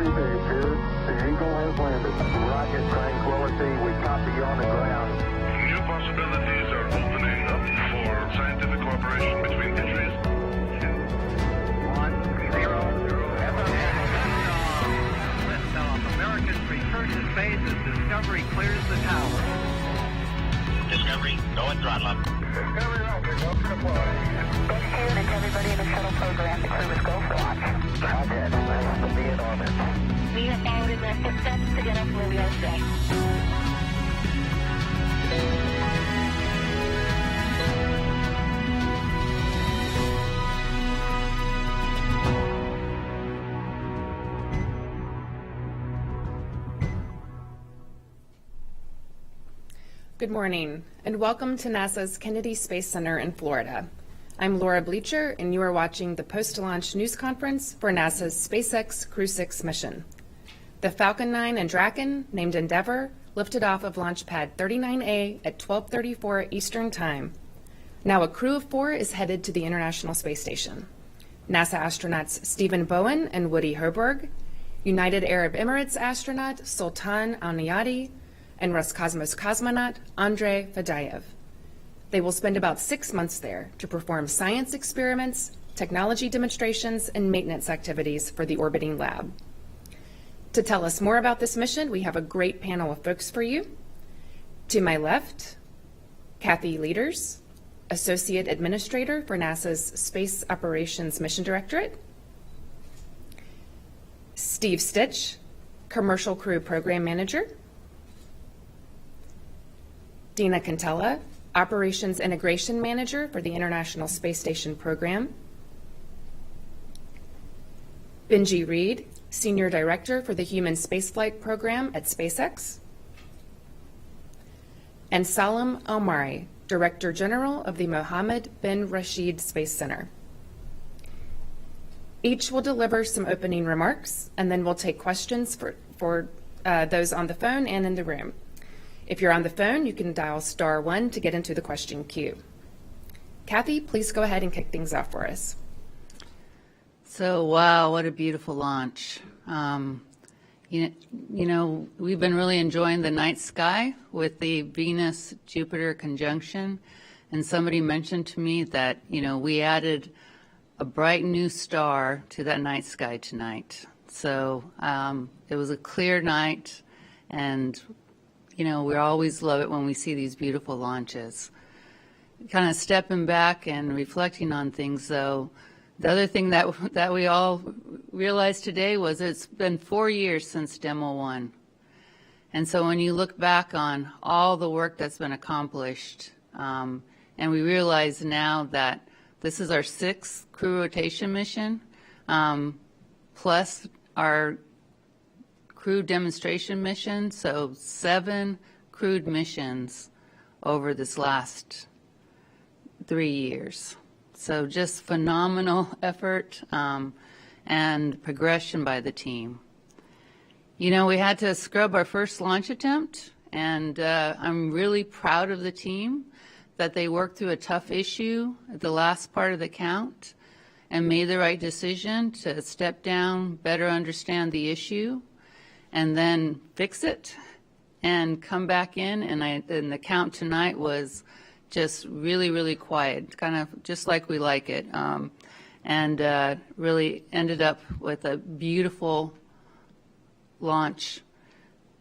Page here. The Eagle has landed. Rocket tranquility. We copy you on the ground. New possibilities are opening up for scientific cooperation between countries. 1-0. Liftoff. Americans return to space as Discovery clears the tower. Discovery, go and throttle up. Discovery rocket, go to deploy. And everybody in the shuttle program, the crew is go for launch. Rocket, nice to be in orbit. We have followed in their footsteps to get us where we are today. Good morning, and welcome to NASA's Kennedy Space Center in Florida. I'm Laura Bleacher, and you are watching the post-launch news conference for NASA's SpaceX Crew-6 mission. The Falcon 9 and Draken, named Endeavour, lifted off of Launch Pad 39A at 12:34 Eastern Time. Now a crew of 4 is headed to the International Space Station. NASA astronauts Stephen Bowen and Woody Hoburg, United Arab Emirates astronaut Sultan Alneyadi and Roscosmos cosmonaut Andrey Fedyaev. They will spend about 6 months there to perform science experiments, technology demonstrations, and maintenance activities for the orbiting lab. To tell us more about this mission, we have a great panel of folks for you. To my left, Kathy Lueders, Associate Administrator for NASA's Space Operations Mission Directorate. Steve Stich, Commercial Crew Program Manager. Dina Contella, Operations Integration Manager for the International Space Station Program. Benji Reed, Senior Director for the Human Spaceflight Program at SpaceX. And Salem AlMarri, Director General of the Mohammed bin Rashid Space Center. Each will deliver some opening remarks, and then we'll take questions for those on the phone and in the room. If you're on the phone, you can dial *1 to get into the question queue. Kathy, please go ahead and kick things off for us. So, wow, what a beautiful launch. You know, we've been really enjoying the night sky with the Venus-Jupiter conjunction, and somebody mentioned to me that, you know, we added a bright new star to that night sky tonight. So it was a clear night, and you know, we always love it when we see these beautiful launches. Kind of stepping back and reflecting on things, though, the other thing that we all realized today was it's been 4 years since Demo 1. And so when you look back on all the work that's been accomplished, and we realize now that this is our 6th crew rotation mission, plus our crew demonstration mission, so 7 crewed missions over this last 3 years. So just phenomenal effort and progression by the team. You know, we had to scrub our first launch attempt, and I'm really proud of the team that they worked through a tough issue at the last part of the count and made the right decision to step down, better understand the issue, and then fix it and come back in. And the count tonight was just really, really quiet, kind of just like we like it, and really ended up with a beautiful launch.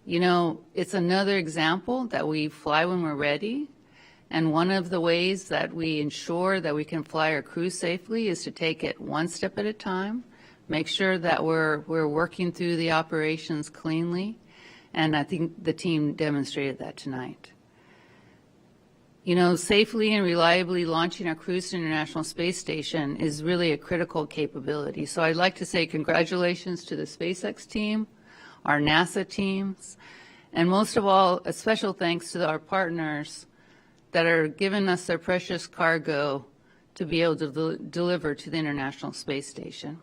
You know, it's another example that we fly when we're ready, and one of the ways that we ensure that we can fly our crew safely is to take it one step at a time, make sure that we're working through the operations cleanly, and I think the team demonstrated that tonight. You know, safely and reliably launching our crews to the International Space Station is really a critical capability. So I'd like to say congratulations to the SpaceX team, our NASA teams, and most of all, a special thanks to our partners that are giving us their precious cargo to be able to deliver to the International Space Station.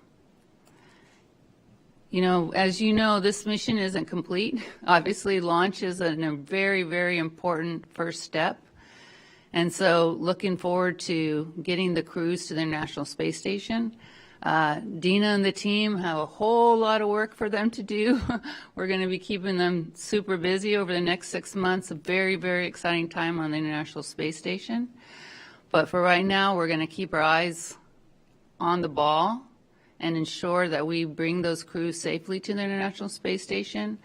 You know, as you know, this mission isn't complete. Obviously, launch is a very, very important first step. And so looking forward to getting the crews to the International Space Station. Dina and the team have a whole lot of work for them to do. We're going to be keeping them super busy over the next 6 months. A very, very exciting time on the International Space Station. But for right now, we're going to keep our eyes on the ball and ensure that we bring those crews safely to the International Space Station.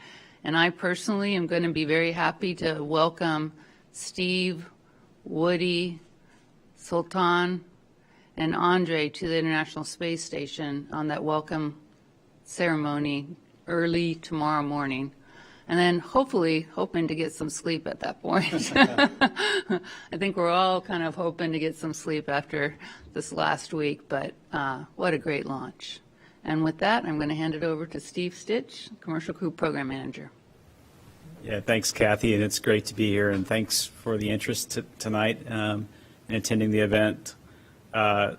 And I personally am going to be very happy to welcome Steve, Woody, Sultan, and Andrey to the International Space Station on that welcome ceremony early tomorrow morning. And then hopefully hoping to get some sleep at that point. I think we're all kind of hoping to get some sleep after this last week, but what a great launch. And with that, I'm going to hand it over to Steve Stich, Commercial Crew Program Manager. Yeah, thanks, Kathy, and it's great to be here, and thanks for the interest tonight in attending the event. It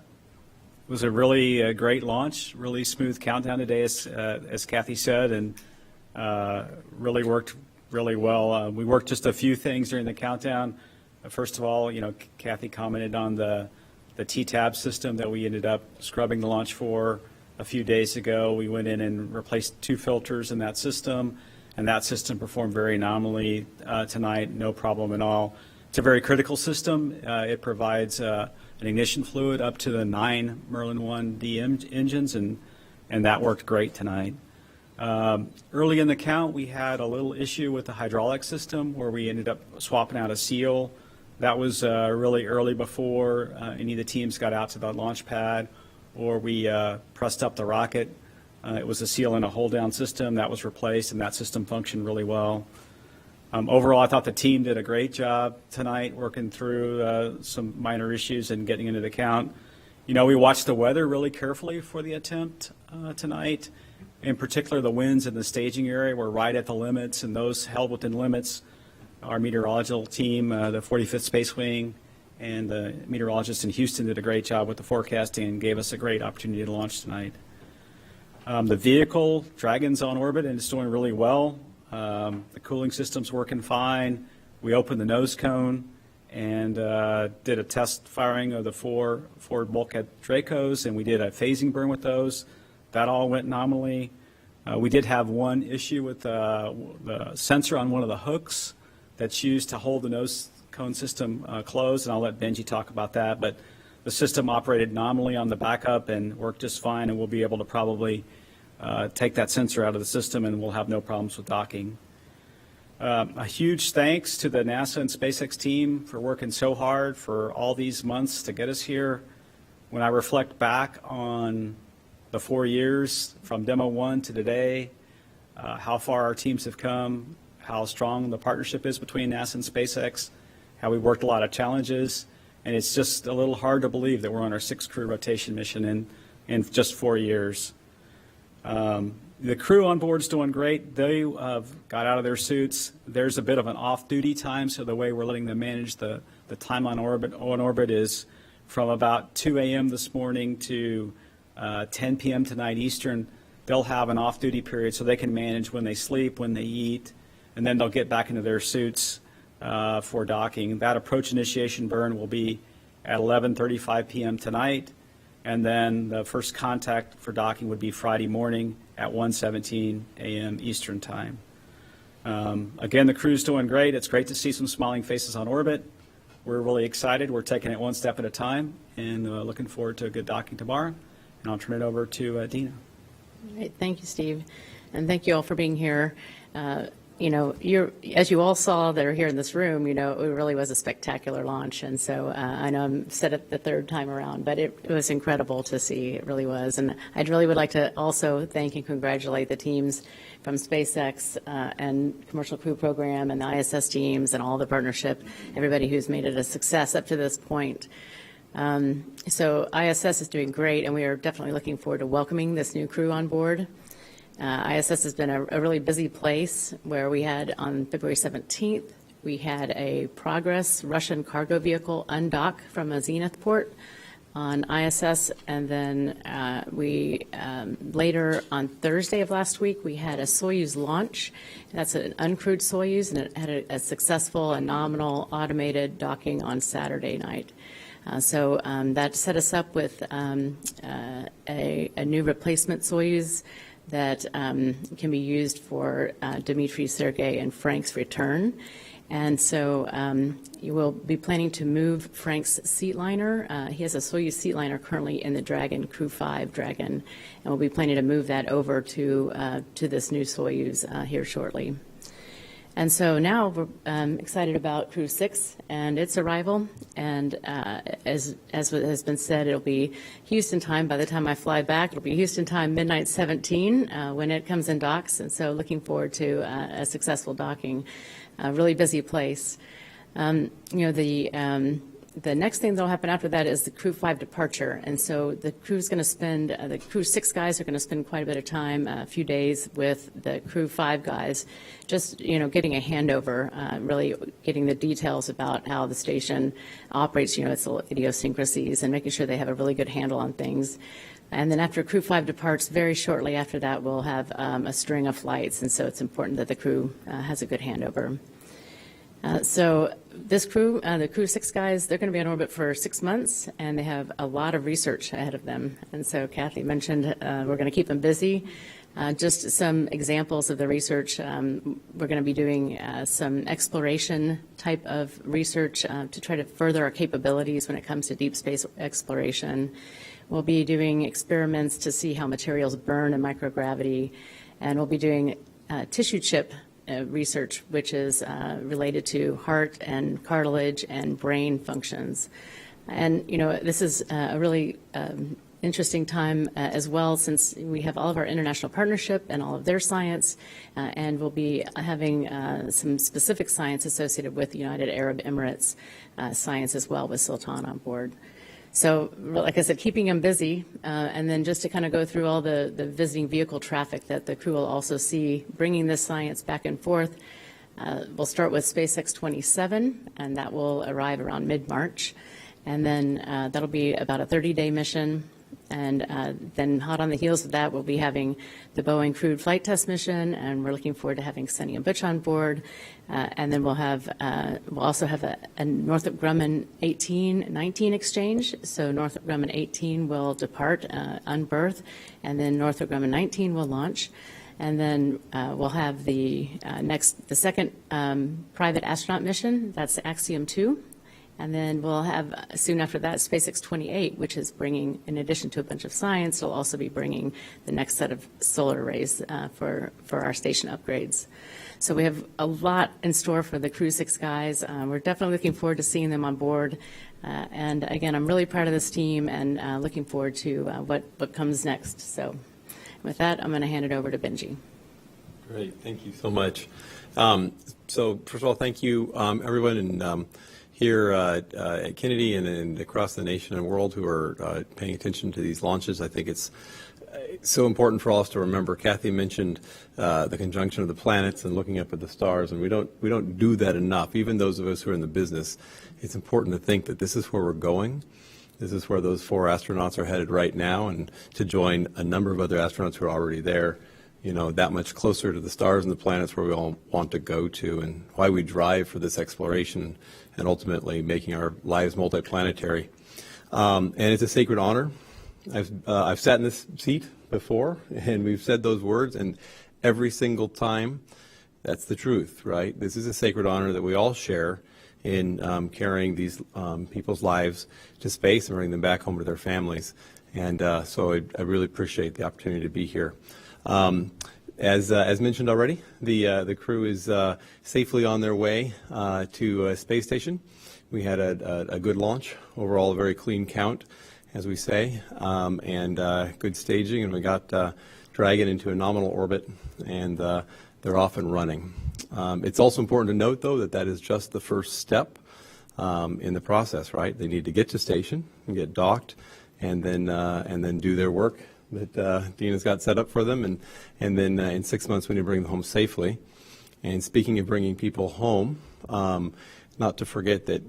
was a really great launch, really smooth countdown today, as Kathy said, and really worked really well. We worked just a few things during the countdown. First of all, Kathy commented on the T-tab system that we ended up scrubbing the launch for a few days ago. We went in and replaced 2 filters in that system, and that system performed very nominally tonight, no problem at all. It's a very critical system. It provides an ignition fluid up to the 9 Merlin 1D engines, and that worked great tonight. Early in the count, we had a little issue with the hydraulic system where we ended up swapping out a seal. That was really early before any of the teams got out to the launch pad, or we pressed up the rocket. It was a seal in a hold-down system that was replaced, and that system functioned really well. Overall, I thought the team did a great job tonight working through some minor issues and getting into the count. We watched the weather really carefully for the attempt tonight. In particular, the winds in the staging area were right at the limits, and those held within limits. Our meteorological team, the 45th Space Wing, and the meteorologists in Houston did a great job with the forecasting and gave us a great opportunity to launch tonight. The vehicle, Dragon's on orbit, and it's doing really well. The cooling system's working fine. We opened the nose cone and did a test firing of the 4 forward bulkhead Dracos, and we did a phasing burn with those. That all went nominally. We did have one issue with the sensor on one of the hooks that's used to hold the nose cone system closed, and I'll let Benji talk about that. But the system operated nominally on the backup and worked just fine, and we'll be able to probably take that sensor out of the system, and we'll have no problems with docking. A huge thanks to the NASA and SpaceX team for working so hard for all these months to get us here. When I reflect back on the 4 years from Demo 1 to today, how far our teams have come, how strong the partnership is between NASA and SpaceX, how we worked a lot of challenges, and it's just a little hard to believe that we're on our 6th crew rotation mission in just 4 years. The crew on board is doing great. They got out of their suits. There's a bit of an off-duty time, so the way we're letting them manage the time on orbit is from about 2 a.m. this morning to 10 p.m. tonight Eastern. They'll have an off-duty period so they can manage when they sleep, when they eat, and then they'll get back into their suits for docking. That approach initiation burn will be at 11:35 p.m. tonight, and then the first contact for docking would be Friday morning at 1:17 a.m. Eastern time. Again, the crew's doing great. It's great to see some smiling faces on orbit. We're really excited. We're taking it one step at a time, and looking forward to a good docking tomorrow. And I'll turn it over to Dina. Great. Thank you, Steve. And thank you all for being here. As you all saw that are here in this room, it really was a spectacular launch. And so I know I'm said it the 3rd time around, but it was incredible to see. It really was. And I really would like to also thank and congratulate the teams from SpaceX and Commercial Crew Program and the ISS teams and all the partnership, everybody who's made it a success up to this point. So ISS is doing great, and we are definitely looking forward to welcoming this new crew on board. ISS has been a really busy place where we had on February 17th, we had a Progress Russian cargo vehicle undock from a Zenith port on ISS, and then we later on Thursday of last week, we had a Soyuz launch. That's an uncrewed Soyuz, and it had a successful and nominal automated docking on Saturday night. So that set us up with a new replacement Soyuz that can be used for Dmitry, Sergei, and Frank's return. And so you will be planning to move Frank's seatliner. He has a Soyuz seatliner currently in the Dragon, Crew-5 Dragon, and we'll be planning to move that over to this new Soyuz here shortly. And so now we're excited about Crew-6 and its arrival. And as has been said, it'll be Houston time by the time I fly back. It'll be Houston time, midnight 17, when it comes in docks. And so looking forward to a successful docking. A really busy place. The next thing that'll happen after that is the Crew-5 departure. And so the crew's going to spend, the Crew-6 guys are going to spend quite a bit of time, a few days with the Crew-5 guys, just, getting a handover, really getting the details about how the station operates, its little idiosyncrasies, and making sure they have a really good handle on things. And then after Crew-5 departs, very shortly after that, we'll have a string of flights. And so it's important that the crew has a good handover. So this crew, the Crew-6 guys, they're going to be on orbit for 6 months, and they have a lot of research ahead of them. And so Kathy mentioned we're going to keep them busy. Just some examples of the research. We're going to be doing some exploration type of research to try to further our capabilities when it comes to deep space exploration. We'll be doing experiments to see how materials burn in microgravity, and we'll be doing tissue chip research, which is related to heart and cartilage and brain functions. And, this is a really interesting time as well, since we have all of our international partnership and all of their science, and we'll be having some specific science associated with the United Arab Emirates science as well, with Sultan on board. So, like I said, keeping them busy, and then just to kind of go through all the visiting vehicle traffic that the crew will also see, bringing this science back and forth. We'll start with SpaceX 27, and that will arrive around mid-March. And then that'll be about a 30-day mission. And then hot on the heels of that, we'll be having the Bowen crewed flight test mission, and we're looking forward to having Sunny and Butch on board. And then we'll also have a Northrop Grumman 18-19 exchange. So Northrop Grumman 18 will depart, unberth, and then Northrop Grumman 19 will launch. And then we'll have the second private astronaut mission. That's Axiom 2. And then we'll have, soon after that, SpaceX 28, which is bringing, in addition to a bunch of science, it'll also be bringing the next set of solar arrays for our station upgrades. So we have a lot in store for the Crew-6 guys. We're definitely looking forward to seeing them on board. And again, I'm really proud of this team, and looking forward to what comes next. So with that, I'm going to hand it over to Benji. Great. Thank you so much. So first of all, thank you, everyone, and here at Kennedy and across the nation and world who are paying attention to these launches. I think it's so important for all of us to remember. Kathy mentioned the conjunction of the planets and looking up at the stars, and we don't do that enough. Even those of us who are in the business, it's important to think that this is where we're going. This is where those 4 astronauts are headed right now, and to join a number of other astronauts who are already there, that much closer to the stars and the planets where we all want to go to, and why we drive for this exploration and ultimately making our lives multiplanetary. And it's a sacred honor. I've sat in this seat before, and we've said those words, and every single time, that's the truth, right? This is a sacred honor that we all share in carrying these people's lives to space and bringing them back home to their families. And so I really appreciate the opportunity to be here. As mentioned already, the crew is safely on their way to a space station. We had a good launch, overall a very clean count, as we say, and good staging, and we got Dragon into a nominal orbit, and they're off and running. It's also important to note, though, that is just the first step in the process, right? They need to get to station and get docked, and then do their work that Dina's got set up for them, and then in 6 months we need to bring them home safely. And speaking of bringing people home, not to forget that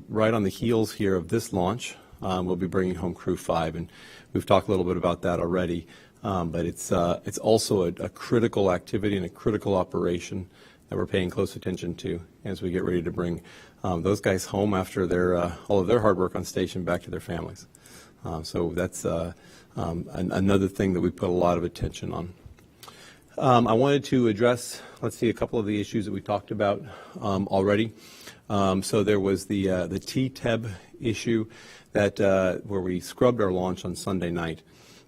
right on the heels here of this launch, we'll be bringing home Crew-5, and we've talked a little bit about that already. But it's also a critical activity and a critical operation that we're paying close attention to as we get ready to bring those guys home after all of their hard work on station back to their families. So that's another thing that we put a lot of attention on. I wanted to address, a couple of the issues that we talked about already. So there was the TTEB issue that where we scrubbed our launch on Sunday night.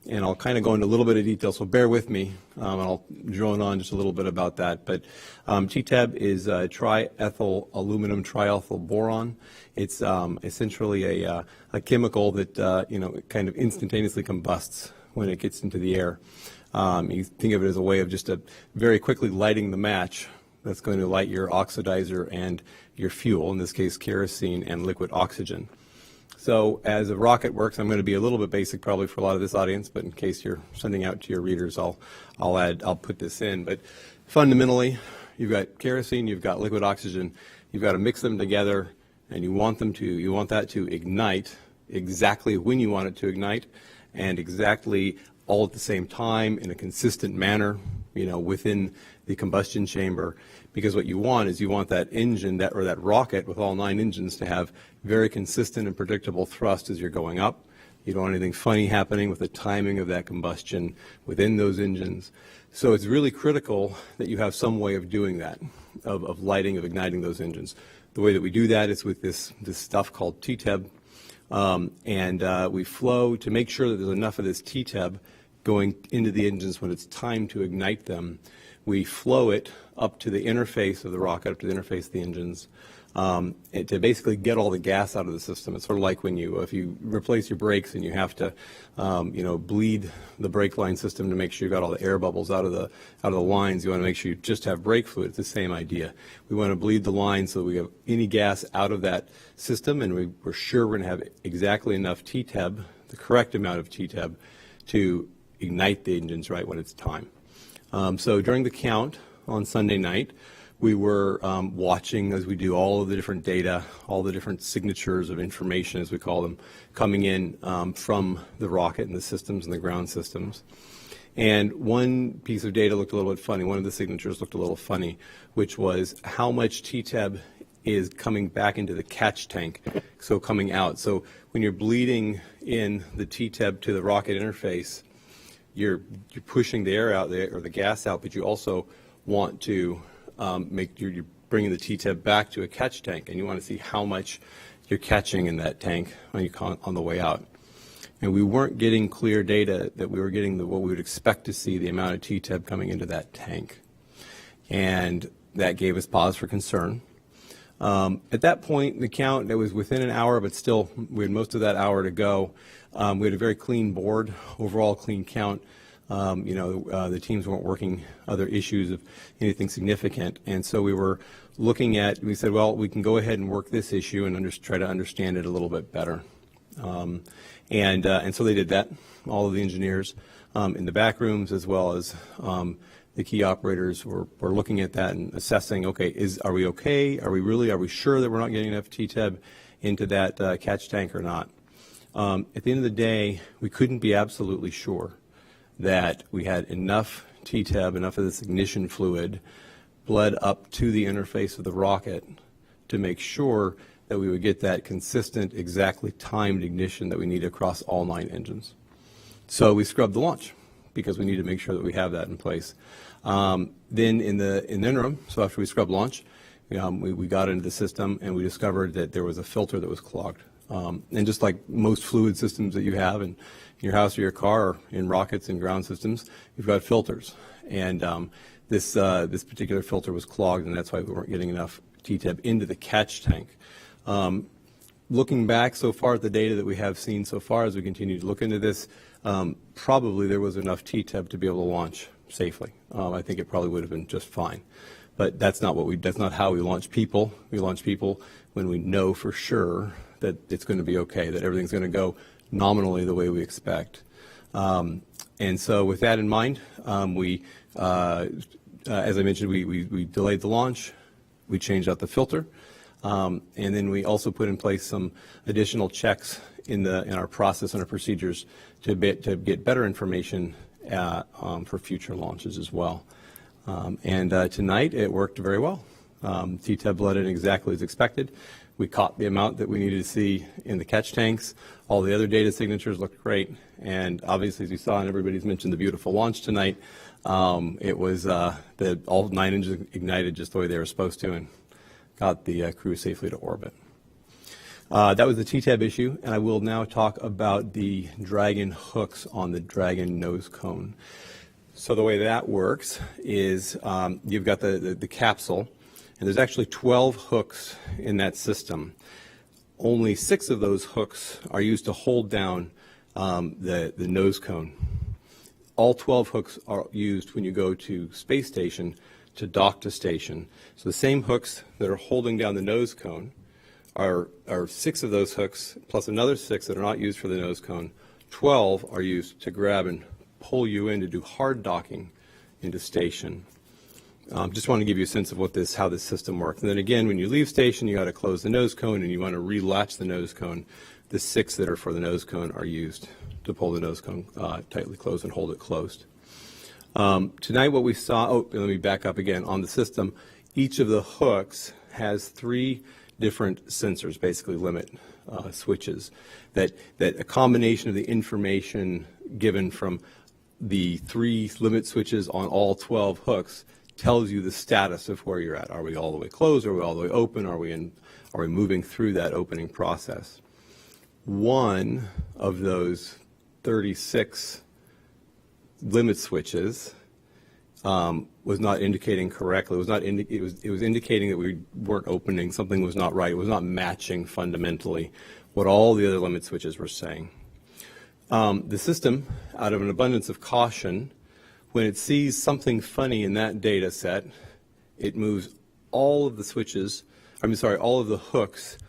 And I'll kind of go into a little bit of detail, so bear with me, and I'll drone on just a little bit about that. But TTEB is triethyl aluminum triethyl boron. It's essentially a chemical that kind of instantaneously combusts when it gets into the air. You think of it as a way of just very quickly lighting the match that's going to light your oxidizer and your fuel, in this case kerosene and liquid oxygen. So as a rocket works, I'm going to be a little bit basic probably for a lot of this audience, but in case you're sending out to your readers, I'll put this in. But fundamentally, you've got kerosene, you've got liquid oxygen, you've got to mix them together, and you want that to ignite exactly when you want it to ignite, and exactly all at the same time in a consistent manner, within the combustion chamber. Because what you want is that engine, or that rocket with all 9 engines, to have very consistent and predictable thrust as you're going up. You don't want anything funny happening with the timing of that combustion within those engines. So it's really critical that you have some way of doing that, of lighting, of igniting those engines. The way that we do that is with this stuff called TTEB. And we flow to make sure that there's enough of this TTEB going into the engines when it's time to ignite them. We flow it up to the interface of the rocket, up to the interface of the engines, to basically get all the gas out of the system. It's sort of like if you replace your brakes and you have to, bleed the brake line system to make sure you got all the air bubbles out of the lines. You want to make sure you just have brake fluid. It's the same idea. We want to bleed the line so that we have any gas out of that system, and we're sure we're going to have exactly enough TTEB, the correct amount of TTEB, to ignite the engines right when it's time. So during the count on Sunday night, we were watching as we do all of the different data, all the different signatures of information, as we call them, coming in from the rocket and the systems and the ground systems. And one piece of data looked a little bit funny. One of the signatures looked a little funny, which was how much TTEB is coming back into the catch tank, so coming out. So when you're bleeding in the TTEB to the rocket interface, you're pushing the air out there, or the gas out, but you also want to you're bringing the TTEB back to a catch tank, and you want to see how much you're catching in that tank on the way out. And we weren't getting clear data that we were getting what we would expect to see, the amount of TTEB coming into that tank. And that gave us pause for concern. At that point, the count, that was within an hour, but still we had most of that hour to go. We had a very clean board, overall clean count. The teams weren't working other issues of anything significant. And so we said, well, we can go ahead and work this issue and try to understand it a little bit better. And so they did that, all of the engineers in the back rooms, as well as the key operators were looking at that and assessing, okay, are we okay? Are we sure that we're not getting enough TTEB into that catch tank or not? At the end of the day, we couldn't be absolutely sure that we had enough TTEB, enough of this ignition fluid bled up to the interface of the rocket to make sure that we would get that consistent, exactly timed ignition that we need across all 9 engines. So we scrubbed the launch because we need to make sure that we have that in place. Then in the interim, so after we scrubbed launch, we got into the system and we discovered that there was a filter that was clogged. And just like most fluid systems that you have in your house or your car, or in rockets and ground systems, you've got filters. And this particular filter was clogged, and that's why we weren't getting enough TTEB into the catch tank. Looking back so far at the data that we have seen so far as we continue to look into this, probably there was enough TTEB to be able to launch safely. I think it probably would have been just fine. But that's not how we launch people. We launch people when we know for sure that it's going to be okay, that everything's going to go nominally the way we expect. And so with that in mind, as I mentioned, we delayed the launch. We changed out the filter. And then we also put in place some additional checks in our process and our procedures to get better information for future launches as well. And tonight it worked very well. TTEB bled in exactly as expected. We caught the amount that we needed to see in the catch tanks. All the other data signatures looked great. And obviously, as you saw, and everybody's mentioned the beautiful launch tonight, it was all 9 engines ignited just the way they were supposed to and got the crew safely to orbit. That was the TTEB issue, and I will now talk about the Dragon hooks on the Dragon nose cone. So the way that works is you've got the capsule, and there's actually 12 hooks in that system. Only 6 of those hooks are used to hold down the nose cone. All 12 hooks are used when you go to space station to dock to station. So the same hooks that are holding down the nose cone are 6 of those hooks, plus another 6 that are not used for the nose cone. 12 are used to grab and pull you in to do hard docking into station. Just want to give you a sense of how this system works. And then again, when you leave station, you got to close the nose cone, and you want to relatch the nose cone. The 6 that are for the nose cone are used to pull the nose cone tightly closed and hold it closed. Tonight what we saw, let me back up again. On the system, each of the hooks has 3 different sensors, basically limit switches, that a combination of the information given from the 3 limit switches on all 12 hooks tells you the status of where you're at. Are we all the way closed? Are we all the way open? Are we moving through that opening process? One of those 36 limit switches was not indicating correctly. It was indicating that we weren't opening. Something was not right. It was not matching fundamentally what all the other limit switches were saying. The system, out of an abundance of caution, when it sees something funny in that data set, it moves all of the all of the hooks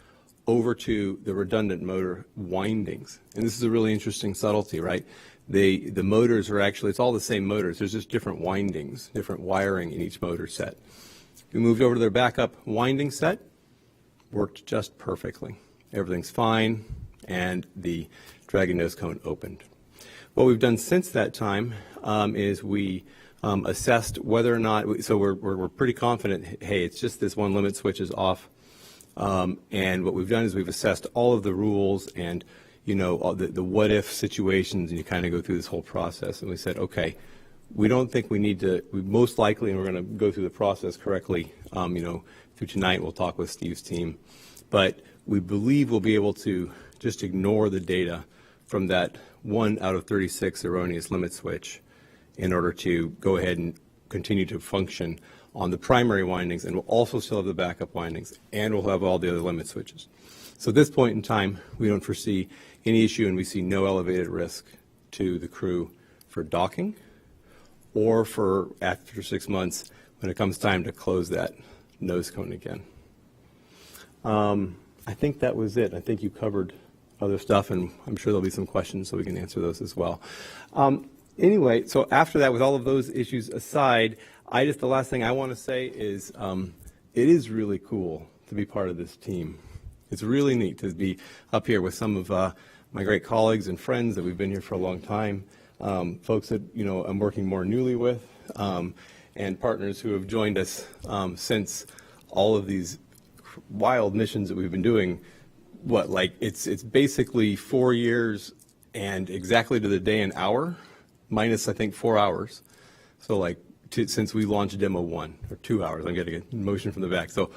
over to the redundant motor windings. And this is a really interesting subtlety, right? The motors are actually, it's all the same motors. There's just different windings, different wiring in each motor set. We moved over to their backup winding set, worked just perfectly. Everything's fine, and the Dragon nose cone opened. What we've done since that time is we assessed whether or not, so we're pretty confident, hey, it's just this one limit switch is off. And what we've done is we've assessed all of the rules and, all the what if situations, and you kind of go through this whole process. And we said, okay, we don't think we need to, we most likely, and we're going to go through the process correctly, through tonight. We'll talk with Steve's team. But we believe we'll be able to just ignore the data from that 1 out of 36 erroneous limit switch in order to go ahead and continue to function on the primary windings, and we'll also still have the backup windings, and we'll have all the other limit switches. So at this point in time, we don't foresee any issue, and we see no elevated risk to the crew for docking or for after 6 months when it comes time to close that nose cone again. I think that was it. I think you covered other stuff, and I'm sure there'll be some questions so we can answer those as well. Anyway, so after that, with all of those issues aside, the last thing I want to say is it is really cool to be part of this team. It's really neat to be up here with some of my great colleagues and friends that we've been here for a long time, folks that I'm working more newly with, and partners who have joined us since all of these wild missions that we've been doing. It's basically 4 years and exactly to the day and hour, minus I think 4 hours. So since we launched Demo 1, or 2 hours, I'm getting a motion from the back. So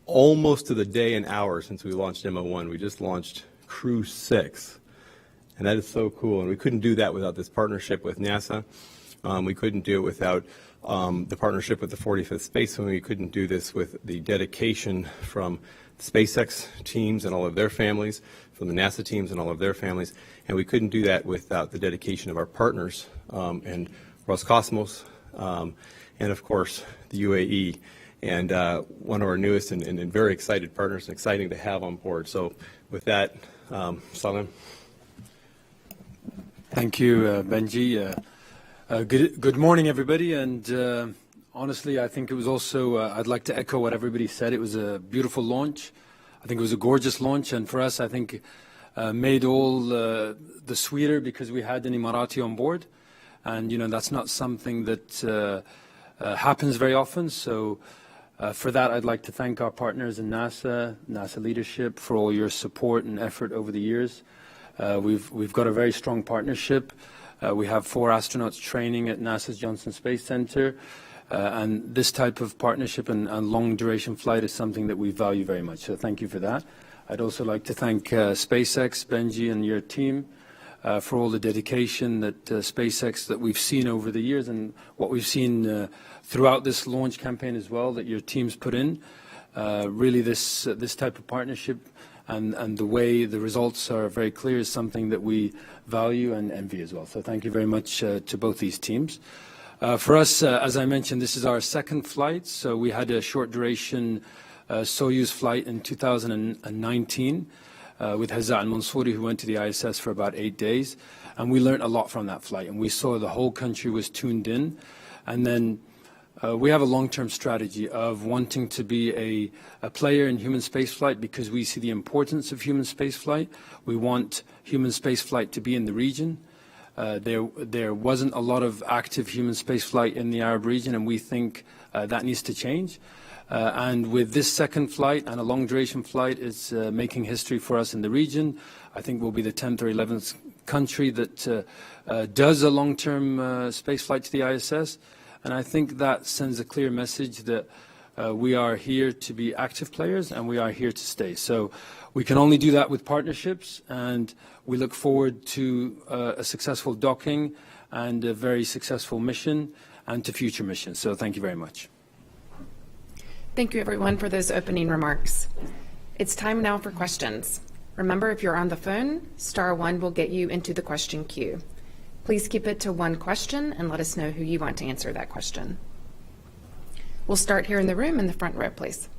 almost to the day and hour since we launched Demo 1, we just launched Crew-6. And that is so cool. And we couldn't do that without this partnership with NASA. We couldn't do it without the partnership with the 45th Space Wing. We couldn't do this with the dedication from SpaceX teams and all of their families, from the NASA teams and all of their families. And we couldn't do that without the dedication of our partners and Roscosmos, and of course the UAE, and one of our newest and very excited partners, and exciting to have on board. So with that, Salem. Thank you, Benji. Good morning, everybody, and honestly, I think it was also, I'd like to echo what everybody said. It was a beautiful launch. I think it was a gorgeous launch, and for us, I think made all the sweeter because we had an Emirati on board. And, that's not something that happens very often. So for that, I'd like to thank our partners in NASA leadership for all your support and effort over the years. We've got a very strong partnership. We have 4 astronauts training at NASA's Johnson Space Center. And this type of partnership and long duration flight is something that we value very much. So thank you for that. I'd also like to thank SpaceX, Benji, and your team for all the dedication that SpaceX that we've seen over the years and what we've seen throughout this launch campaign as well that your teams put in. Really this type of partnership and the way the results are very clear is something that we value and envy as well. So thank you very much to both these teams. For us, as I mentioned, this is our second flight. So we had a short duration Soyuz flight in 2019 with Hazza al-Mansouri, who went to the ISS for about 8 days. And we learned a lot from that flight. And we saw the whole country was tuned in. And then we have a long-term strategy of wanting to be a player in human spaceflight because we see the importance of human spaceflight. We want human spaceflight to be in the region. There wasn't a lot of active human spaceflight in the Arab region, and we think that needs to change. And with this second flight and a long-duration flight, it's making history for us in the region. I think we'll be the 10th or 11th country that does a long-term spaceflight to the ISS. And I think that sends a clear message that we are here to be active players and we are here to stay. So we can only do that with partnerships, and we look forward to a successful docking and a very successful mission and to future missions. So thank you very much. Thank you, everyone, for those opening remarks. It's time now for questions. Remember, if you're on the phone, *1 will get you into the question queue. Please keep it to one question and let us know who you want to answer that question. We'll start here in the room in the front row, please.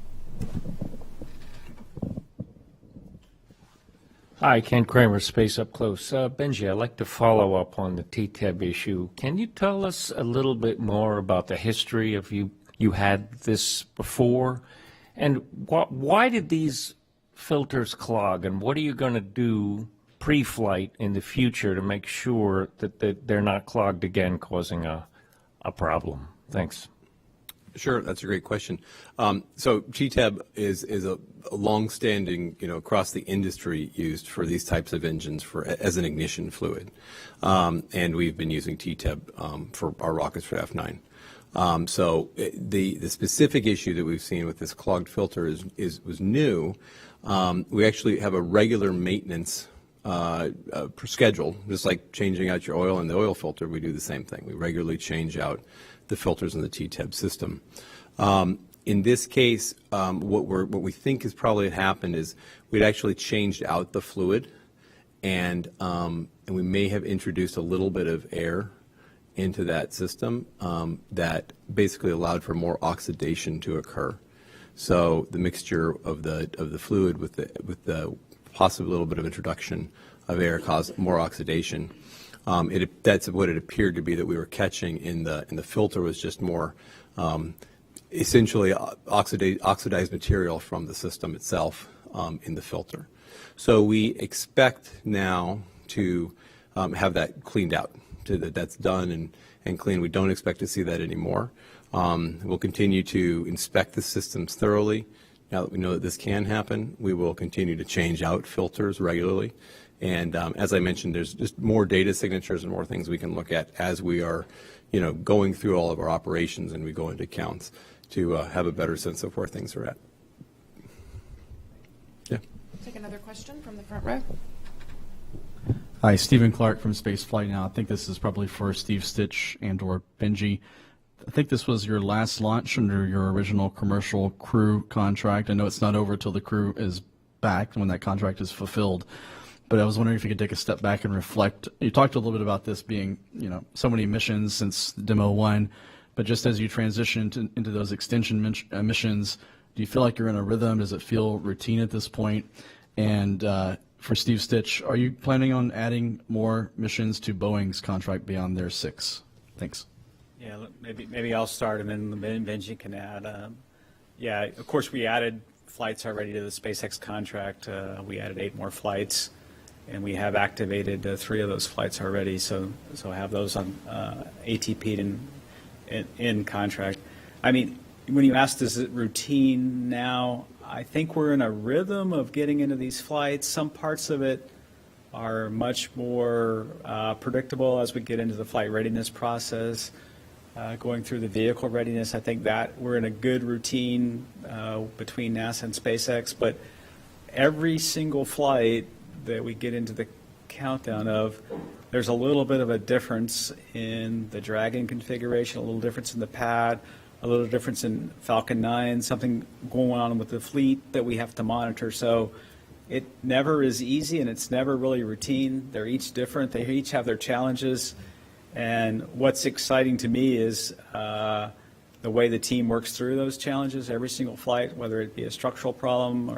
Hi, Ken Kramer, Space Up Close. Benji, I'd like to follow up on the TTEB issue. Can you tell us a little bit more about the history of you had this before? And why did these filters clog? And what are you going to do pre-flight in the future to make sure that they're not clogged again, causing a problem? Thanks. Sure, that's a great question. So TTEB is a long-standing, across the industry used for these types of engines as an ignition fluid, and we've been using TTEB for our rockets for F9. So the specific issue that we've seen with this clogged filter was new. We actually have a regular maintenance schedule, just like changing out your oil in the oil filter. We do the same thing. We regularly change out the filters in the TTEB system. In this case, what we think has probably happened is we'd actually changed out the fluid, and we may have introduced a little bit of air into that system that basically allowed for more oxidation to occur. So the mixture of the fluid with the possibly a little bit of introduction of air caused more oxidation. That's what it appeared to be that we were catching in the filter was just more essentially oxidized material from the system itself in the filter. So we expect now to have that cleaned out, that's done and clean. We don't expect to see that anymore. We'll continue to inspect the systems thoroughly. Now that we know that this can happen, we will continue to change out filters regularly. And as I mentioned, there's just more data signatures and more things we can look at as we are, going through all of our operations and we go into counts to have a better sense of where things are at. Yeah. Take another question from the front row. Hi, Stephen Clark from Spaceflight Now. I think this is probably for Steve, Stich, and/or Benji. I think this was your last launch under your original commercial Crew contract. I know it's not over till the Crew is back when that contract is fulfilled. But I was wondering if you could take a step back and reflect. You talked a little bit about this being, so many missions since Demo 1, but just as you transition into those extension missions, do you feel like you're in a rhythm? Does it feel routine at this point? And for Steve, Stich, are you planning on adding more missions to Boeing's contract beyond their 6? Thanks. Yeah, maybe I'll start and then Benji can add. Yeah, of course we added flights already to the SpaceX contract. We added 8 more flights, and we have activated 3 of those flights already. So have those on ATP'd in contract. I mean, when you asked, is it routine now? I think we're in a rhythm of getting into these flights. Some parts of it are much more predictable as we get into the flight readiness process. Going through the vehicle readiness, I think that we're in a good routine between NASA and SpaceX, but every single flight that we get into the countdown of, there's a little bit of a difference in the Dragon configuration, a little difference in the pad, a little difference in Falcon 9, something going on with the fleet that we have to monitor. So it never is easy, and it's never really routine. They're each different. They each have their challenges. And what's exciting to me is the way the team works through those challenges every single flight, whether it be a structural problem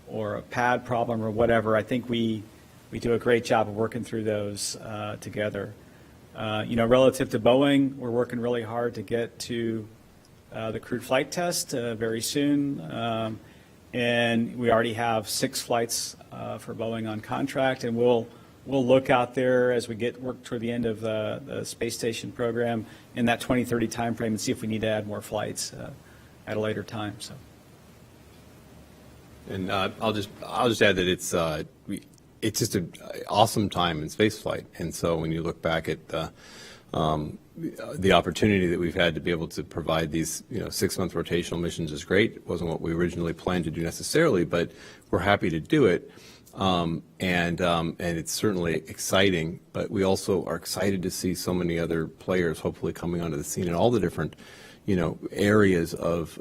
or a pad problem or whatever. I think we do a great job of working through those together. Relative to Boeing, we're working really hard to get to the crewed flight test very soon. And we already have 6 flights for Boeing on contract, and we'll look out there as we work toward the end of the space station program in that 2030 timeframe and see if we need to add more flights at a later time. So, and I'll just add that it's just an awesome time in spaceflight. And so when you look back at the opportunity that we've had to be able to provide these 6-month rotational missions is great. It wasn't what we originally planned to do necessarily, but we're happy to do it. And it's certainly exciting, but we also are excited to see so many other players hopefully coming onto the scene in all the different, areas of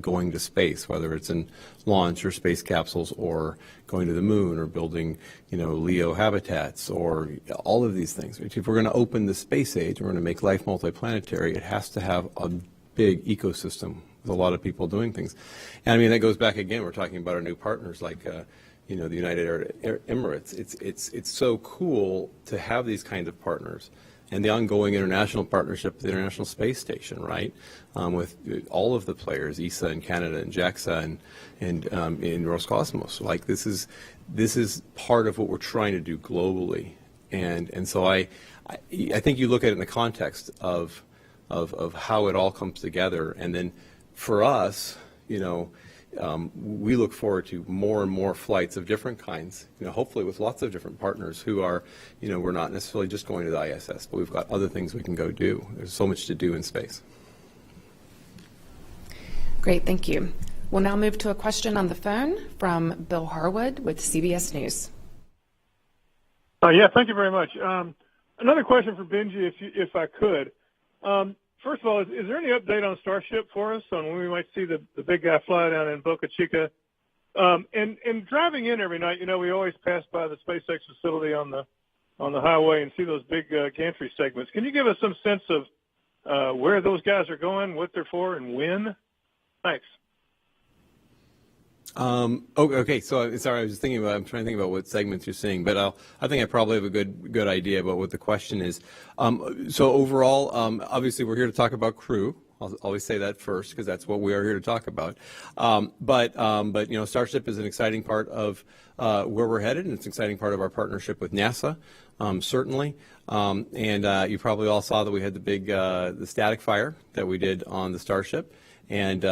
going to space, whether it's in launch or space capsules or going to the moon or building, LEO habitats or all of these things. If we're going to open the space age, we're going to make life multiplanetary, it has to have a big ecosystem with a lot of people doing things. And I mean, that goes back again, we're talking about our new partners like, the United Arab Emirates. It's so cool to have these kinds of partners, and the ongoing international partnership with the International Space Station, right? With all of the players, ESA in Canada and JAXA and in Roscosmos. Like this is part of what we're trying to do globally, and so I think you look at it in the context of how it all comes together, and then for us, we look forward to more and more flights of different kinds, hopefully with lots of different partners who are, we're not necessarily just going to the ISS, but we've got other things we can go do. There's so much to do in space. Great, thank you. We'll now move to a question on the phone from Bill Harwood with CBS News. Yeah, thank you very much. Another question for Benji, if I could. First of all, is there any update on Starship for us on when we might see the big guy fly down in Boca Chica? And driving in every night, we always pass by the SpaceX facility on the highway and see those big gantry segments. Can you give us some sense of where those guys are going, what they're for, and when? Thanks. Okay. So sorry, I'm trying to think about what segments you're seeing, but I think I probably have a good idea about what the question is. So overall, obviously we're here to talk about Crew. I'll always say that first because that's what we are here to talk about. But Starship is an exciting part of where we're headed, and it's an exciting part of our partnership with NASA, certainly. And you probably all saw that we had the static fire that we did on the Starship. And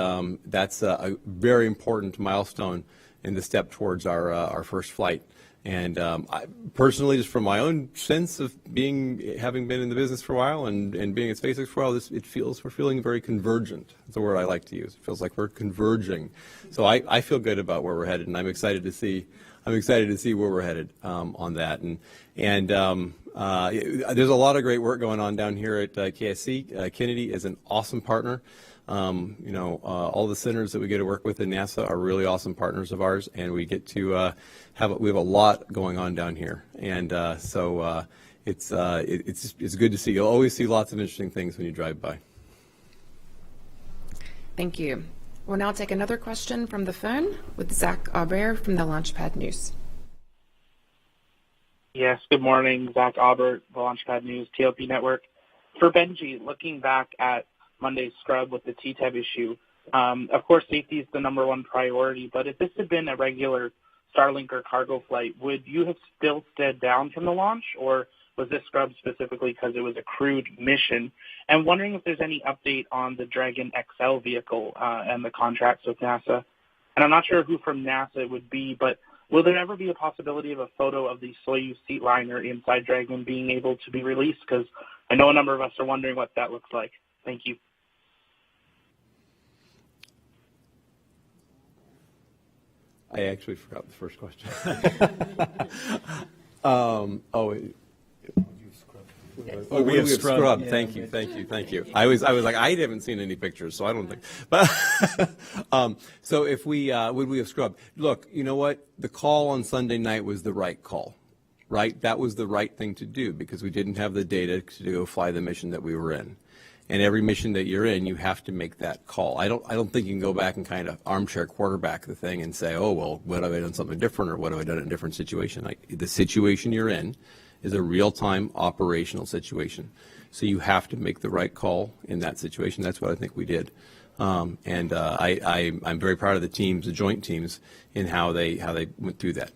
that's a very important milestone in the step towards our first flight. And I, personally, just from my own sense of having been in the business for a while and being at SpaceX for a while, we're feeling very convergent. That's the word I like to use. It feels like we're converging. So I feel good about where we're headed, and I'm excited to see where we're headed on that. And there's a lot of great work going on down here at KSC. Kennedy is an awesome partner. All the centers that we get to work with in NASA are really awesome partners of ours, and we get to we have a lot going on down here, and so it's good to see. You'll always see lots of interesting things when you drive by. Thank you. We'll now take another question from the phone with Zach Aubert from the Launchpad News. Yes, good morning. Zach Aubert, the Launchpad News, TLP Network. For Benji, looking back at Monday's scrub with the TTAB issue, of course, safety is the number one priority, but if this had been a regular Starlink or cargo flight, would you have still stood down from the launch, or was this scrub specifically because it was a crewed mission? And wondering if there's any update on the Dragon XL vehicle and the contracts with NASA. And I'm not sure who from NASA it would be, but will there ever be a possibility of a photo of the Soyuz seat liner inside Dragon being able to be released? Because I know a number of us are wondering what that looks like. Thank you. I actually forgot the first question. We have scrubbed. Yeah, Thank you. I was like, I haven't seen any pictures, so I don't think. But so if we would we have scrubbed? Look, you know what? The call on Sunday night was the right call, right? That was the right thing to do because we didn't have the data to go fly the mission that we were in. And every mission that you're in, you have to make that call. I don't think you can go back and kind of armchair quarterback the thing and say, oh, well, what have I done something different, or what have I done in a different situation? Like, the situation you're in is a real-time operational situation. So you have to make the right call in that situation. That's what I think we did. I'm very proud of the teams, the joint teams, in how they went through that.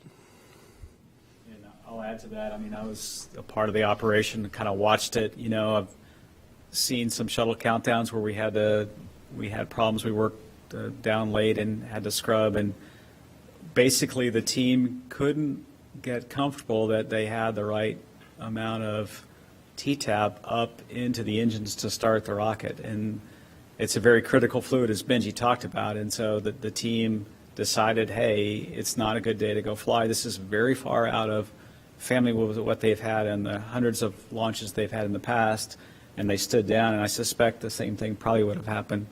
And I'll add to that. I mean, I was a part of the operation, kind of watched it. You know, I've seen some shuttle countdowns where we had problems. We worked down late and had to scrub, and basically the team couldn't get comfortable that they had the right amount of TTAB up into the engines to start the rocket. And it's a very critical fluid, as Benji talked about, and so the team decided, hey, it's not a good day to go fly. This is very far out of family with what they've had and the hundreds of launches they've had in the past. And they stood down, and I suspect the same thing probably would have happened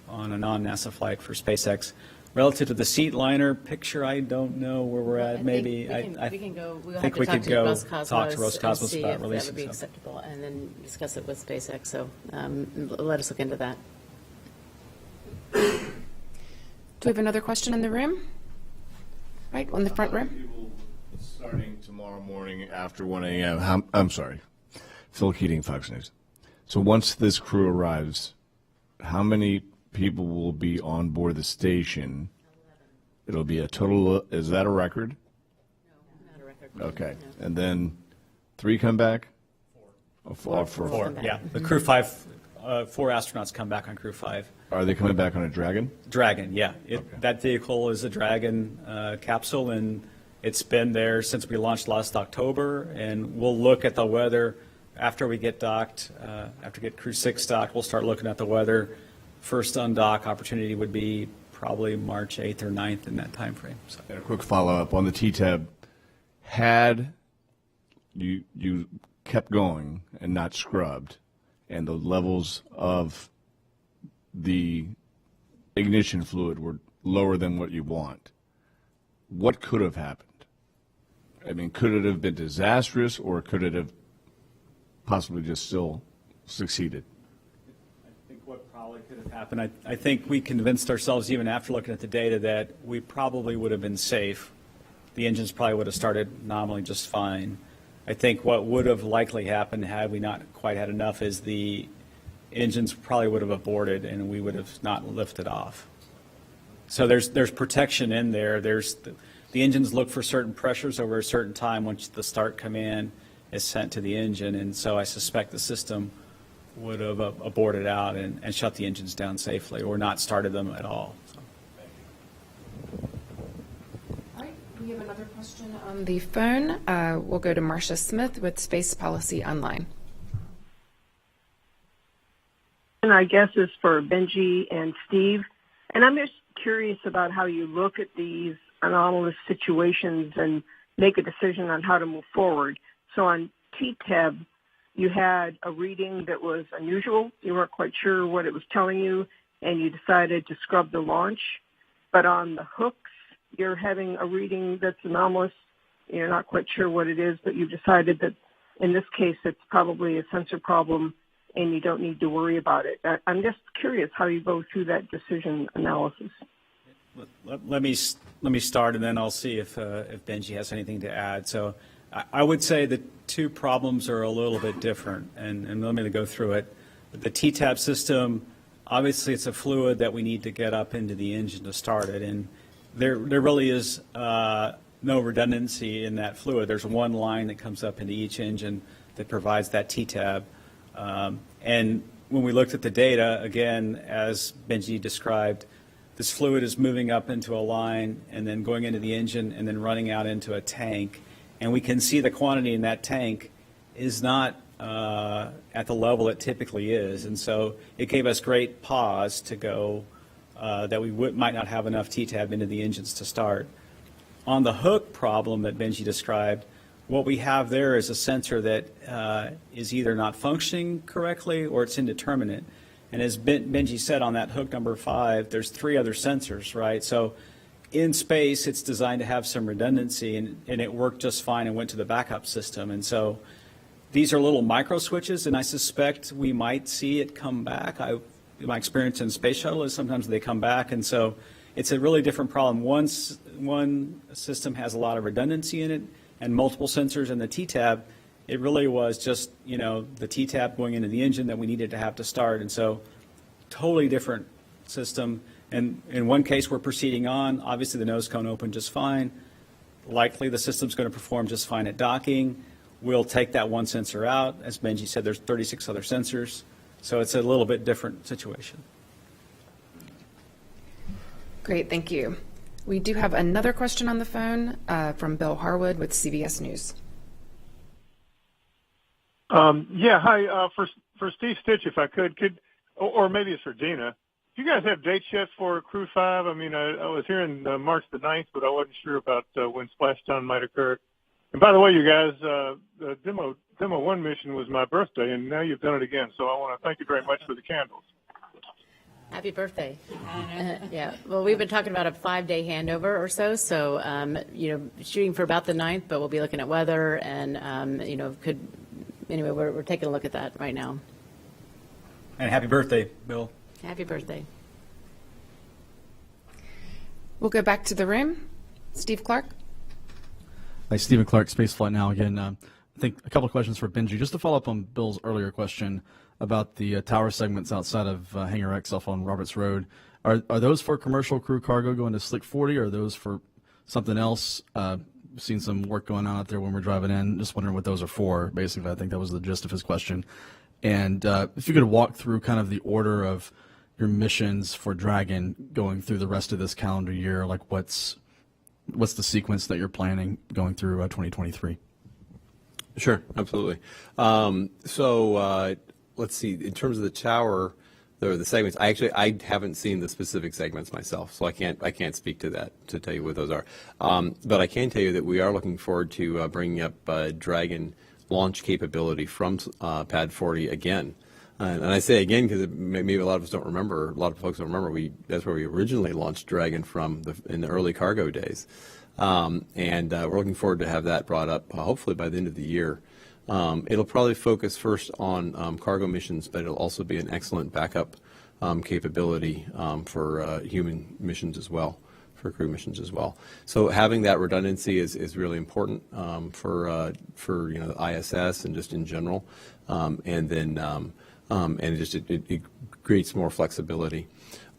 on a non-NASA flight for SpaceX. Relative to the seat liner picture, I don't know where we're at. Maybe we can go. We'll think have we to could go Roscosmos talk to Roscosmos and see about if releasing. that would be acceptable, and then discuss it with SpaceX. So let us look into that. Do we have another question in the room? Right, on the front row. Starting tomorrow morning after 1 a.m. I'm sorry, Phil Keating, Fox News. So once this crew arrives, how many people will be on board the station? It'll be a total, is that a record? No, not a record. Okay. No. And then 3 come back? Four. Yeah. The Crew 5, 4 astronauts come back on Crew 5. Are they coming back on a Dragon? Dragon, yeah. Okay. That vehicle is a Dragon capsule, and it's been there since we launched last October, and we'll look at the weather after we get docked, after we get Crew-6 docked. We'll start looking at the weather. First undock opportunity would be probably March 8th or 9th in that time frame. So. And a quick follow-up on the TTAB. Had you kept going and not scrubbed, and the levels of the ignition fluid were lower than what you want, what could have happened? I mean, could it have been disastrous, or could it have possibly just still succeeded? I think what probably could have happened, I think we convinced ourselves, even after looking at the data, that we probably would have been safe. The engines probably would have started nominally just fine. I think what would have likely happened had we not quite had enough is the engines probably would have aborted and we would have not lifted off. So there's protection in there. The engines look for certain pressures over a certain time once the start command is sent to the engine, and so I suspect the system would have aborted out and shut the engines down safely, or not started them at all. So. All right, we have another question on the phone. We'll go to Marcia Smith with Space Policy Online. And I guess is for Benji and Steve, and I'm just curious about how you look at these anomalous situations and make a decision on how to move forward. So on TTAB, you had a reading that was unusual. You weren't quite sure what it was telling you, and you decided to scrub the launch. But on the hooks, you're having a reading that's anomalous. You're not quite sure what it is, but you've decided that in this case it's probably a sensor problem and you don't need to worry about it. I'm just curious how you go through that decision analysis. Let me start, and then I'll see if Benji has anything to add. So I would say the two problems are a little bit different, and let me go through it. The TTAB system, obviously it's a fluid that we need to get up into the engine to start it, and there really is no redundancy in that fluid. There's one line that comes up into each engine that provides that TTAB. And when we looked at the data, again, as Benji described, this fluid is moving up into a line and then going into the engine and then running out into a tank. And we can see the quantity in that tank is not at the level it typically is. And so it gave us great pause to go that we might not have enough TTAB into the engines to start. On the hook problem that Benji described, what we have there is a sensor that is either not functioning correctly or it's indeterminate. And as Benji said on that hook number 5, there's 3 other sensors, right? So in space, it's designed to have some redundancy, and it worked just fine and went to the backup system. And so these are little micro switches, and I suspect we might see it come back. My experience in space shuttle is sometimes they come back, and so it's a really different problem. One system has a lot of redundancy in it and multiple sensors, and the TTAB, it really was just, the TTAB going into the engine that we needed to have to start. And so totally different system. And in one case, we're proceeding on. Obviously, the nose cone opened just fine. Likely, the system's going to perform just fine at docking. We'll take that one sensor out. As Benji said, there's 36 other sensors. So it's a little bit different situation. Great, thank you. We do have another question on the phone from Bill Harwood with CBS News. Hi. For Steve Stich, if I could, or maybe it's for Dina. Do you guys have dates yet for Crew 5? I mean, I was hearing March the 9th, but I wasn't sure about when splashdown might occur. And by the way, you guys, the Demo 1 mission was my birthday, and now you've done it again. So I want to thank you very much for the candles. Happy birthday. Yeah. Well, we've been talking about a 5-day handover or so. So, shooting for about the 9th, but we'll be looking at weather and, anyway, we're taking a look at that right now. And happy birthday, Bill. Happy birthday. We'll go back to the room. Steve Clark. Hi, Stephen Clark, Spaceflight Now again. I think a couple of questions for Benji. Just to follow up on Bill's earlier question about the tower segments outside of Hangar X off on Roberts Road. Are those for commercial crew cargo going to Slick 40, or are those for something else? We've seen some work going on out there when we're driving in. Just wondering what those are for, basically. I think that was the gist of his question. And if you could walk through kind of the order of your missions for Dragon going through the rest of this calendar year, like what's the sequence that you're planning going through 2023? Sure, absolutely. Let's see. In terms of the tower, the segments, I haven't seen the specific segments myself, so I can't speak to that to tell you what those are. But I can tell you that we are looking forward to bringing up Dragon launch capability from Pad 40 again. And I say again because maybe a lot of us don't remember. A lot of folks don't remember. That's where we originally launched Dragon from in the early cargo days. And we're looking forward to have that brought up hopefully by the end of the year. It'll probably focus first on cargo missions, but it'll also be an excellent backup capability for human missions as well, for crew missions as well. So having that redundancy is really important for the ISS and just in general, and then it creates more flexibility.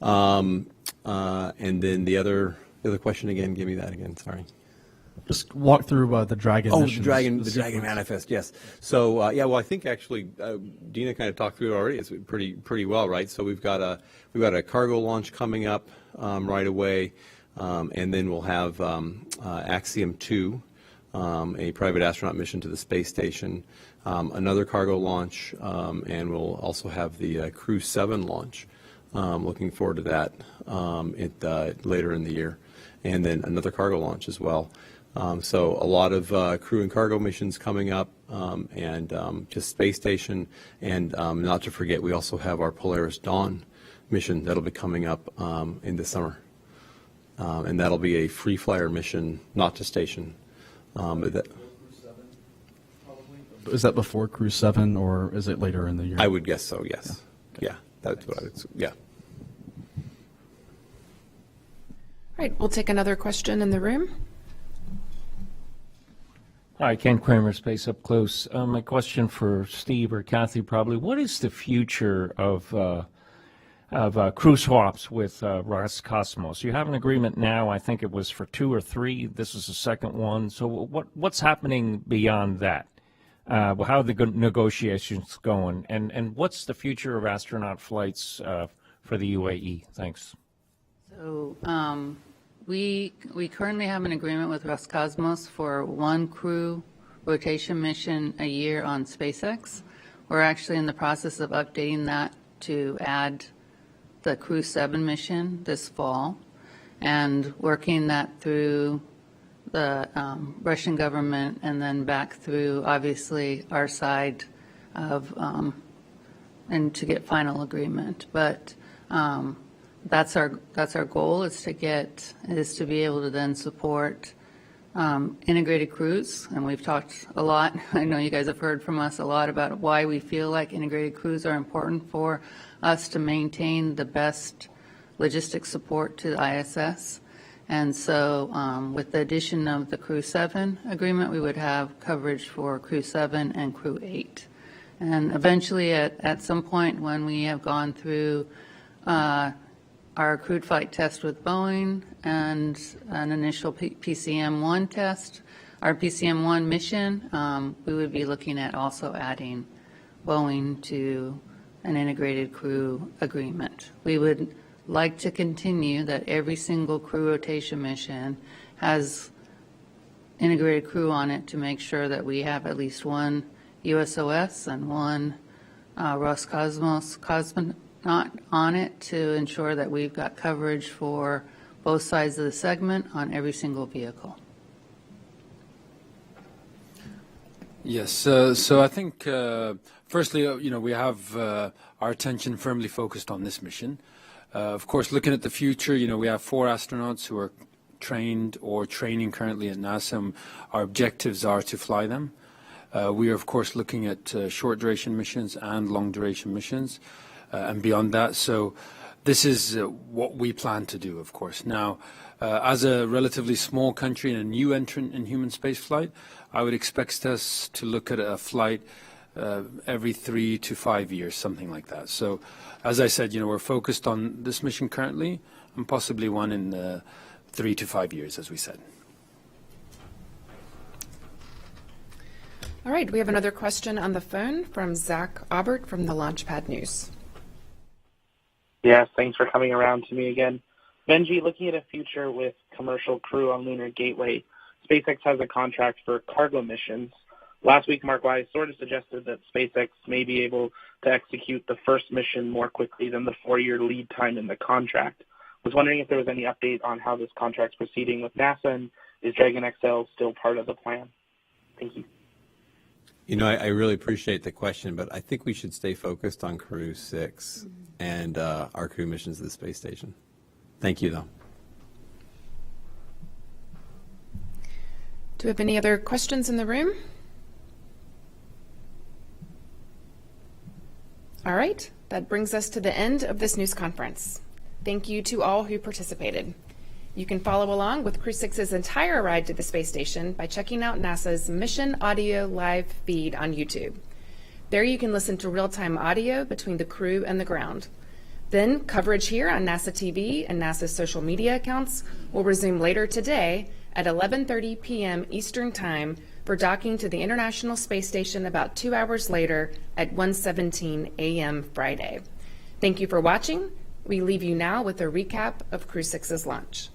And then the other question again, give me that again. Sorry. Just walk through the Dragon. Oh, the Dragon manifest. Yes. So well, I think actually Dina kind of talked through it already. It's pretty well, right? So we've got a cargo launch coming up right away, and then we'll have Axiom 2, a private astronaut mission to the space station, another cargo launch, and we'll also have the Crew 7 launch. Looking forward to that later in the year, and then another cargo launch as well. So a lot of crew and cargo missions coming up, and just space station, and not to forget, we also have our Polaris Dawn mission that'll be coming up in the summer, and that'll be a free flyer mission, not to station. Is that before Crew 7, or is it later in the year? I would guess so. Yes. Yeah, that's what I would. Yeah. All right, we'll take another question in the room. Hi, Ken Kramer, Space Up Close. My question for Steve or Kathy probably, what is the future of crew swaps with Roscosmos? You have an agreement now, I think it was for 2 or 3. This is the second one. So what's happening beyond that? How are the negotiations going? And what's the future of astronaut flights for the UAE? Thanks. So we currently have an agreement with Roscosmos for 1 crew rotation mission a year on SpaceX. We're actually in the process of updating that to add the Crew-7 mission this fall and working that through the Russian government and then back through, obviously, our side of, and to get final agreement. But that's our goal is to be able to then support integrated crews, and we've talked a lot. I know you guys have heard from us a lot about why we feel like integrated crews are important for us to maintain the best logistics support to the ISS. And so with the addition of the Crew-7 agreement, we would have coverage for Crew-7 and Crew-8. And eventually at some point when we have gone through our crewed flight test with Bowen and an initial PCM-1 test, our PCM-1 mission, we would be looking at also adding Bowen to an integrated crew agreement. We would like to continue that every single crew rotation mission has integrated crew on it to make sure that we have at least 1 USOS and 1 Roscosmos cosmonaut on it to ensure that we've got coverage for both sides of the segment on every single vehicle. Yes, so I think firstly, we have our attention firmly focused on this mission. Of course, looking at the future, we have 4 astronauts who are trained or training currently at NASA. And our objectives are to fly them. We are, of course, looking at short duration missions and long duration missions and beyond that. So this is what we plan to do, of course. Now, as a relatively small country and a new entrant in human spaceflight, I would expect us to look at a flight every 3 to 5 years, something like that. So, as I said, we're focused on this mission currently and possibly one in 3 to 5 years, as we said. All right, we have another question on the phone from Zach Aubert from the Launchpad News. Yes, thanks for coming around to me again. Benji, looking at a future with commercial crew on Lunar Gateway, SpaceX has a contract for cargo missions. Last week, Mark Wise sort of suggested that SpaceX may be able to execute the first mission more quickly than the 4-year lead time in the contract. I was wondering if there was any update on how this contract's proceeding with NASA, and is Dragon XL still part of the plan? Thank you. I really appreciate the question, but I think we should stay focused on Crew-6 and our crew missions to the space station. Thank you, though. Do we have any other questions in the room? All right, that brings us to the end of this news conference. Thank you to all who participated. You can follow along with Crew-6's entire ride to the space station by checking out NASA's Mission Audio live feed on YouTube. There you can listen to real-time audio between the crew and the ground. Then coverage here on NASA TV and NASA's social media accounts will resume later today at 11:30 p.m. Eastern Time for docking to the International Space Station about 2 hours later at 1:17 a.m. Friday. Thank you for watching. We leave you now with a recap of Crew-6's launch.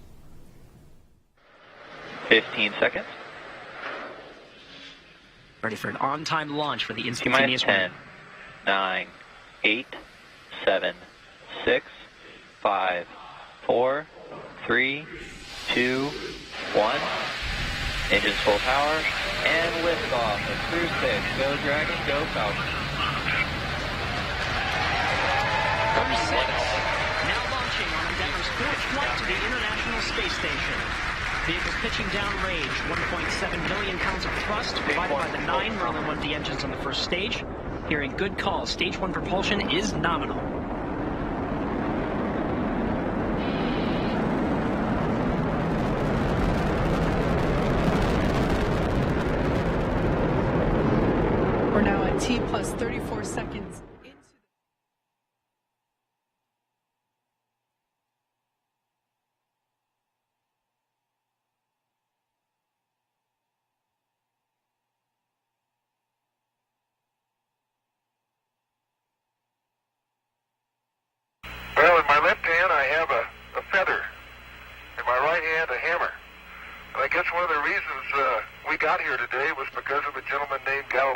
15 seconds. Ready for an on-time launch for the instantaneous 10, 9, 8, 7, 6, 5, 4, 3, 2, 1. Engines full power and liftoff of Crew-6. Go Dragon, go Falcon. Crew-6 now launching on Endeavour's fourth flight to the International Space Station. Vehicles pitching downrange, 1.7 million pounds of thrust provided by the 9 Merlin 1D engines on the first stage. Hearing good calls, stage 1 propulsion is nominal. now at T plus 34 seconds. Well, in my left hand I have a feather. In my right hand a hammer. And I guess one of the reasons we got here today was because of a gentleman named Galileo.